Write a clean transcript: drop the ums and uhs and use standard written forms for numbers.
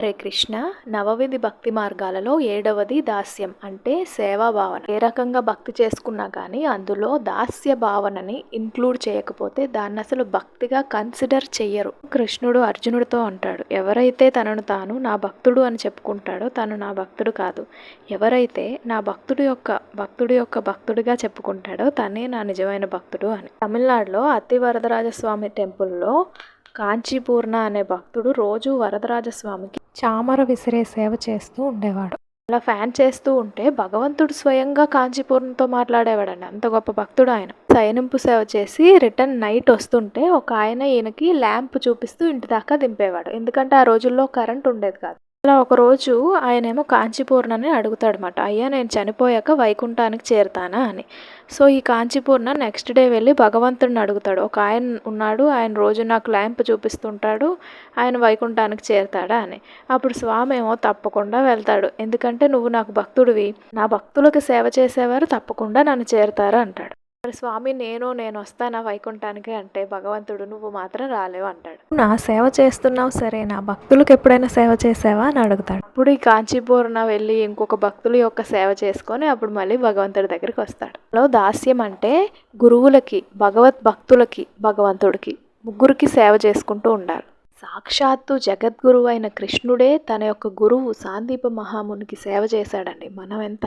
హరే కృష్ణ. నవవిధి భక్తి మార్గాలలో 7వది దాస్యం అంటే సేవా భావన. ఏ రకంగా భక్తి చేసుకున్నా కానీ అందులో దాస్య భావనని ఇంక్లూడ్ చేయకపోతే దాన్ని అసలు భక్తిగా కన్సిడర్ చెయ్యరు. కృష్ణుడు అర్జునుడితో అంటాడు, ఎవరైతే తనను తాను నా భక్తుడు అని చెప్పుకుంటాడో తను నా భక్తుడు కాదు, ఎవరైతే నా భక్తుడి యొక్క భక్తుడిగా చెప్పుకుంటాడో తనే నా నిజమైన భక్తుడు అని. తమిళనాడులో అతి వరదరాజస్వామి టెంపుల్లో కాంచీపూర్ణ అనే భక్తుడు రోజు వరదరాజస్వామికి చామర విసిరే సేవ చేస్తూ ఉండేవాడు. అలా ఫ్యాన్ చేస్తూ ఉంటే భగవంతుడు స్వయంగా కాంచీపూర్ణతో మాట్లాడేవాడండి. అంత గొప్ప భక్తుడు ఆయన. సైనింపు సేవ చేసి రిటర్న్ నైట్ వస్తుంటే ఒక ఆయన ఈయనకి ల్యాంప్ చూపిస్తూ ఇంటి దాకా దింపేవాడు. ఎందుకంటే ఆ రోజుల్లో కరెంట్ ఉండేది కాదు. అలా ఒకరోజు ఆయనేమో కాంచీపూర్ణని అడుగుతాడనమాట, అయ్యా నేను చనిపోయాక వైకుంఠానికి చేరుతానా అని. సో ఈ కాంచీపూర్ణ నెక్స్ట్ డే వెళ్ళి భగవంతుడిని అడుగుతాడు, ఒక ఆయన ఉన్నాడు, ఆయన రోజు నాకు ల్యాంప్ చూపిస్తుంటాడు, ఆయన వైకుంఠానికి చేరుతాడా అని. అప్పుడు స్వామి ఏమో తప్పకుండా వెళ్తాడు, ఎందుకంటే నువ్వు నాకు భక్తుడివి, నా భక్తులకు సేవ చేసేవారు తప్పకుండా నన్ను చేరుతారు అంటాడు. మరి స్వామి నేను వస్తానా వైకుంఠానికి అంటే భగవంతుడు నువ్వు మాత్రం రాలేవు అంటాడు. నా సేవ చేస్తున్నావు సరే, నా భక్తులకు ఎప్పుడైనా సేవ చేసావా అని అడుగుతాడు. అప్పుడు ఈ కాంచీపూర్ణ వెళ్ళి ఇంకొక భక్తుల యొక్క సేవ చేసుకొని అప్పుడు మళ్ళీ భగవంతుడి దగ్గరికి వస్తాడు. దాస్యం అంటే గురువులకి, భగవత్ భక్తులకి, భగవంతుడికి ముగ్గురికి సేవ చేసుకుంటూ ఉండాలి. సాక్షాత్తు జగద్గురువు అయిన కృష్ణుడే తన యొక్క గురువు సాందీప మహామునికి సేవ చేశాడండి. మనం ఎంత